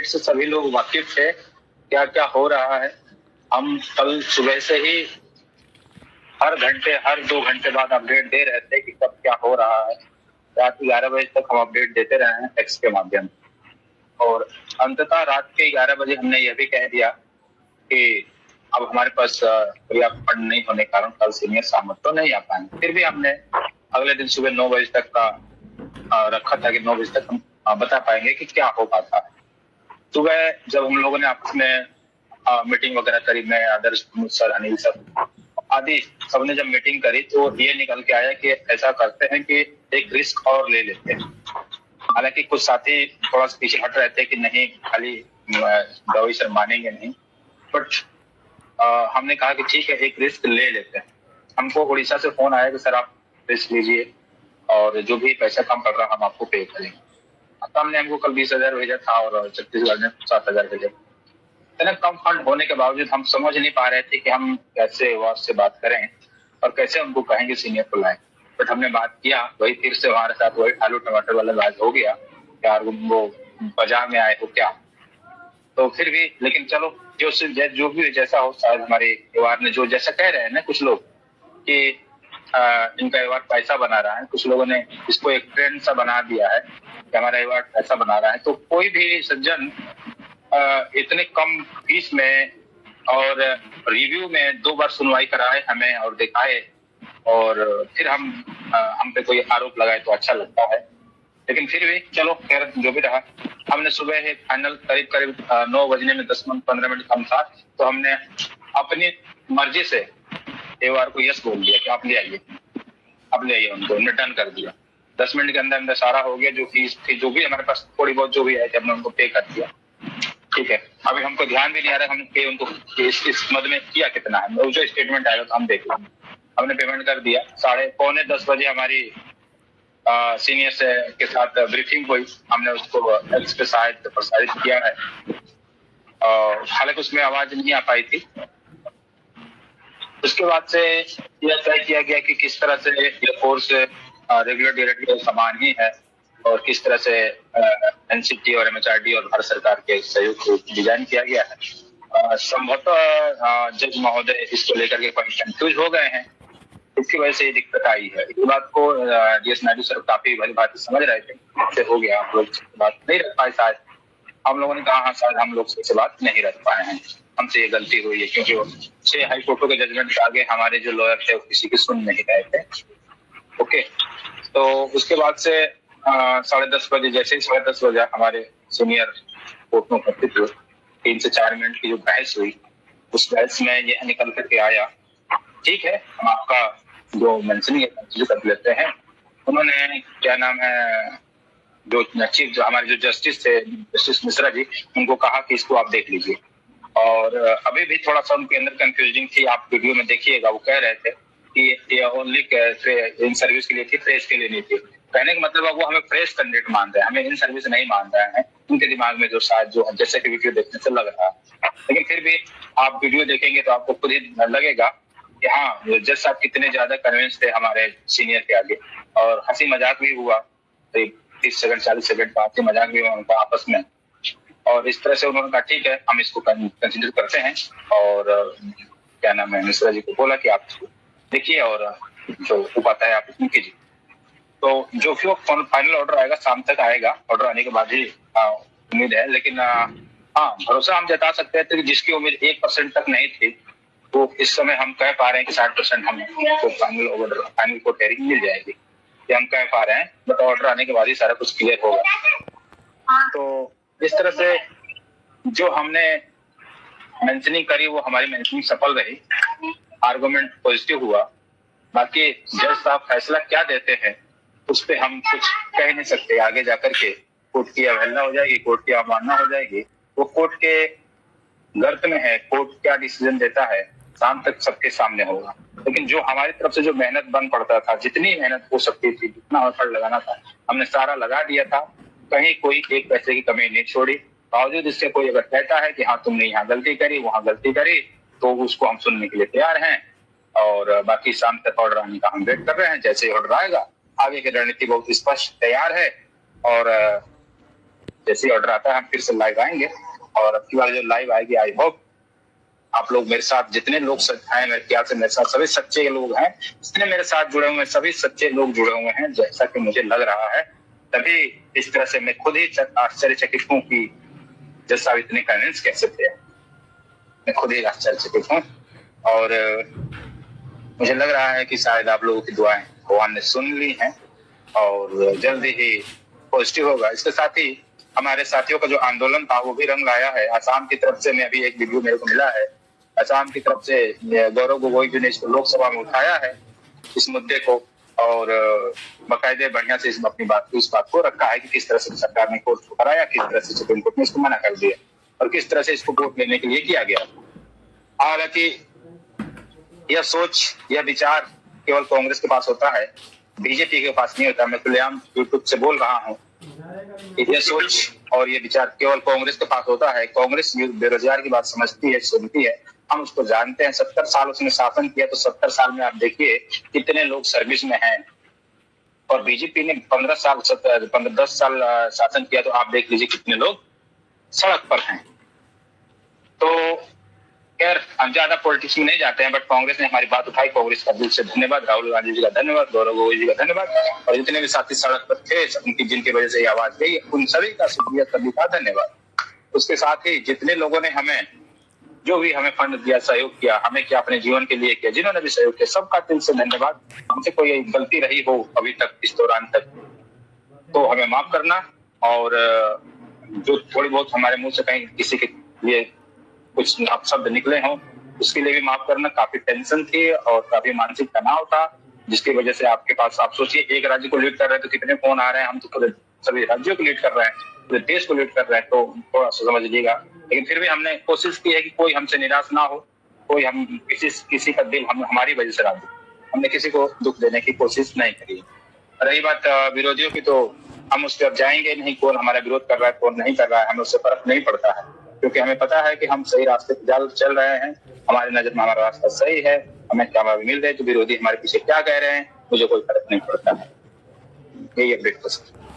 से सभी लोग वाकिफ थे क्या क्या हो रहा है। हम कल सुबह से ही हर घंटे हर 2 घंटे बाद अपडेट दे रहे थे कि कब क्या हो रहा है। रात 11 बजे तक हम अपडेट देते रहे हैं टेक्स्ट के माध्यम से, और अंततः रात के 11 बजे हमने यह भी कह दिया कि अब हमारे पास पर्याप्त फंड नहीं होने के कारण कल सीनियर शाम तो नहीं आ पाएंगे। फिर भी हमने अगले दिन सुबह 9 बजे तक का रखा था कि 9 बजे तक हम बता पाएंगे कि क्या हो पाता है। सुबह जब हम लोगों ने आपस में मीटिंग वगैरह करी, मैं, आदर्श, सर, अनिल सब आदि सबने जब मीटिंग करी तो ये निकल के आया कि ऐसा करते हैं कि एक रिस्क और ले लेते हैं। हालांकि कुछ साथी थोड़ा सा पीछे हट रहे थे कि नहीं खाली दवाई सर मानेंगे नहीं, बट हमने कहा कि ठीक है एक रिस्क ले लेते हैं। हमको उड़ीसा से फोन आया कि सर आप रिस्क लीजिए और जो भी पैसा कम पड़ रहा हम आपको पे करेंगे। तो हमने हमको कल 20,000 भेजा था और छत्तीसगढ़ ने 7,000 भेजा। इतना कम फंड होने के बावजूद हम समझ नहीं पा रहे थे कि हम कैसे वार्ड से बात करें और कैसे उनको कहेंगे सीनियर को लाएं। बट हमने बात किया, वही फिर से हमारे साथ वही आलू टमाटर वाला बात हो गया, यार वो बाजार में आए हो क्या। तो फिर भी लेकिन चलो जो भी जैसा हो, शायद हमारे परिवार ने जो जैसा कह रहे हैं ना कुछ लोग कि इनका अवार्ड पैसा बना रहा है, कुछ लोगों ने इसको एक ट्रेंड सा बना दिया है कि हमारा अवार्ड पैसा बना रहा है। तो कोई भी सज्जन इतने कम फीस में और रिव्यू में 2 बार सुनवाई कराए हमें और दिखाए और फिर हम पे कोई आरोप लगाए तो अच्छा लगता है। लेकिन फिर भी चलो खैर जो भी रहा, हमने सुबह ही फाइनल करीब 9 बजने में 10-15 मिनट कम था तो हमने अपनी मर्जी से एवार को यस बोल दिया कि आप ले आइए, अब ले आइए। उनको हमने डन कर दिया। 10 मिनट के अंदर सारा हो गया। जो फीस थी जो भी हमारे पास थोड़ी बहुत जो भी आई थी हमने उनको पे कर दिया। ठीक है, अभी हमको ध्यान भी नहीं आ रहा हम पे उनको इस मद में किया कितना है, जो स्टेटमेंट आएगा तो हम देख लेंगे। हमने पेमेंट कर दिया। 9:45 बजे हमारी सीनियर से के साथ ब्रीफिंग हुई। हमने उसको एक्स पे शायद प्रसारित किया है, हालांकि उसमें आवाज नहीं आ पाई थी। उसके बाद से यह तय किया गया कि किस तरह से ये कोर्स रेगुलर डायरेक्टिव समान ही है और किस तरह से एनसीटी और एमएचआरडी और भारत सरकार के सहयोग से डिजाइन किया गया है। संभवतः जज महोदय इसको लेकर के कंफ्यूज हो गए हैं, इसकी वजह से ये दिक्कत आई है। इस बात को डीएस नायडू सर काफी भली भांति समझ रहे थे, इससे हो गया आप लोग बात नहीं रख पाए। शायद हम लोगों ने कहा हाँ शायद हम लोग से बात नहीं रख पाए हैं, हमसे ये गलती हुई है, क्योंकि वो 6 हाई कोर्टों के जजमेंट के आगे हमारे जो लॉयर थे वो किसी की सुन नहीं रहे थे। ओके, तो उसके बाद से 10:30 बजे, जैसे ही 10:30 बजे हमारे सीनियर कोर्ट में उपस्थित हुए, 3 से 4 मिनट की जो बहस हुई, उस बहस में यह निकल करके आया, ठीक है हम आपका जो मेंशनिंग जो कर लेते हैं। उन्होंने क्या नाम है जो चीफ जो हमारे जो जस्टिस थे, जस्टिस मिश्रा जी, उनको कहा कि इसको आप देख लीजिए। और अभी भी थोड़ा सा उनके अंदर कंफ्यूजिंग थी, आप वीडियो में देखिएगा। वो कह रहे थे कि ये ओनली इन सर्विस के लिए थी, फ्रेश के लिए नहीं थी। कहने का मतलब वो हमें फ्रेश कैंडिडेट मान रहे हैं, हमें इन सर्विस नहीं मान रहे हैं। उनके दिमाग में जो शायद जो जैसे कि वीडियो देखने से लग रहा है, लेकिन फिर भी आप वीडियो देखेंगे तो आपको खुद ही लगेगा कि हाँ जज साहब कितने ज्यादा कन्विंस थे हमारे सीनियर के आगे। और हंसी मजाक भी हुआ, 30 सेकंड 40 सेकंड का हंसी मजाक भी हुआ उनका आपस में। और इस तरह से उन्होंने कहा ठीक है हम इसको कंसिडर करते हैं। और क्या नाम है मिश्रा जी को बोला कि आप देखिए और जो उपाय है आप इसमें कीजिए। तो जो भी फाइनल ऑर्डर आएगा शाम तक आएगा, ऑर्डर आने के बाद ही उम्मीद है। लेकिन हाँ भरोसा हम जता सकते थे कि जिसकी उम्मीद 1% तक नहीं थी, तो इस समय हम कह पा रहे हैं कि 60% हमें तो फाइनल कोर्ट हेयरिंग मिल जाएगी, ये हम कह पा रहे हैं। बट ऑर्डर आने के बाद ही सारा कुछ क्लियर होगा। तो इस तरह से जो हमने मेंशनिंग करी वो हमारी मेंशनिंग सफल रही, आर्गुमेंट पॉजिटिव हुआ। बाकी जज साहब फैसला क्या देते हैं उस पर हम कुछ कह नहीं सकते। आगे जाकर के कोर्ट की अवहेलना हो जाएगी, कोर्ट की अवमानना हो जाएगी, वो कोर्ट के गर्त में है। कोर्ट क्या डिसीजन देता है शाम तक सबके सामने होगा। लेकिन जो हमारी तरफ से जो मेहनत बन पड़ता था, जितनी मेहनत हो सकती थी, जितना एफर्ट लगाना था, हमने सारा लगा दिया था। कहीं कोई एक पैसे की कमी नहीं छोड़ी। बावजूद इससे कोई अगर कहता है कि हाँ तुमने यहाँ गलती करी वहां गलती करी, तो उसको हम सुनने के लिए तैयार हैं। और बाकी शाम तक ऑर्डर आने का हम वेट कर रहे हैं। जैसे ही ऑर्डर आएगा आगे की रणनीति बहुत स्पष्ट तैयार है। और जैसे ऑर्डर आता है हम फिर से लाइव आएंगे। और अब की बार जो लाइव आएगी, आई होप आप लोग मेरे साथ, जितने लोग हैं मेरे ख्याल से मेरे साथ सभी सच्चे लोग हैं, जितने मेरे साथ जुड़े हुए हैं सभी सच्चे लोग जुड़े हुए हैं, जैसा कि मुझे लग रहा है। तभी इस तरह से मैं खुद ही आश्चर्यचकित हूँ कि जज साहब इतने कन्विंस कैसे थे। मैं खुद ही आश्चर्यचकित हूँ और मुझे लग रहा है कि शायद आप लोगों की दुआएं भगवान ने सुन ली हैं और जल्दी ही पॉजिटिव होगा। इसके साथ ही हमारे साथियों का जो आंदोलन था वो भी रंग लाया है। असम की तरफ से मैं अभी एक वीडियो मेरे को मिला है, असम की तरफ से गौरव गोगोई जी ने इसको लोकसभा में उठाया है इस मुद्दे को, और बाकायदे बढ़िया से इस बात को रखा है कि किस तरह से सरकार ने कोर्ट को कराया, किस तरह से सुप्रीम कोर्ट ने इसको मना कर दिया और किस तरह से इसको वोट लेने के लिए किया गया। हालांकि यह सोच, यह विचार केवल कांग्रेस के पास होता है, बीजेपी के पास नहीं होता। मैं खुलेआम यूट्यूब से बोल रहा हूँ, यह सोच और ये विचार केवल कांग्रेस के पास होता है। कांग्रेस बेरोजगार की बात समझती है, सुनती है, हम उसको जानते हैं। 70 साल उसने शासन किया, तो 70 साल में आप देखिए कितने लोग सर्विस में हैं, और बीजेपी ने 10 साल शासन किया, तो आप देख लीजिए कितने लोग सड़क पर हैं। तो खैर हम ज्यादा पॉलिटिक्स में नहीं जाते हैं, बट कांग्रेस ने हमारी बात उठाई, कांग्रेस का दिल से धन्यवाद, राहुल गांधी जी का धन्यवाद, गौरव गोगोई जी का धन्यवाद, और जितने भी साथी सड़क पर थे उनकी जिनकी वजह से ये आवाज गई, उन सभी का शुक्रिया, सभी का धन्यवाद। उसके साथ ही जितने लोगों ने हमें जो भी हमें फंड दिया, सहयोग किया, हमें क्या अपने जीवन के लिए किया, जिन्होंने भी सहयोग किया, सबका दिल से धन्यवाद। हमसे कोई गलती रही हो अभी तक इस दौरान तक तो हमें माफ करना, और जो थोड़ी बहुत हमारे मुंह से कहीं किसी के लिए कुछ शब्द निकले हों उसके लिए भी माफ करना। काफी टेंशन थी और काफी मानसिक तनाव था, जिसकी वजह से आपके पास, आप सोचिए एक राज्य को लीड कर रहे हैं तो कितने फोन आ रहे हैं, हम तो पूरे सभी राज्यों को लीड कर रहे हैं, पूरे देश को लीड कर रहे हैं, तो थोड़ा सा समझ लीजिएगा। लेकिन फिर भी हमने कोशिश की है कि कोई हमसे निराश ना हो, कोई हम किसी का दिल हमारी वजह से ना हो, हमने किसी को दुख देने की कोशिश नहीं करी। रही बात विरोधियों की, तो हम उस पर जाएंगे नहीं, कौन हमारा विरोध कर रहा है कौन नहीं कर रहा है, हमें उससे फर्क नहीं पड़ता है, क्योंकि हमें पता है कि हम सही रास्ते पर चल रहे हैं, हमारी नजर में हमारा रास्ता सही है, हमें कामयाबी मिल रही है, तो विरोधी हमारे पीछे क्या कह रहे हैं मुझे कोई फर्क नहीं पड़ता है। यही अपडेट हो सकता है।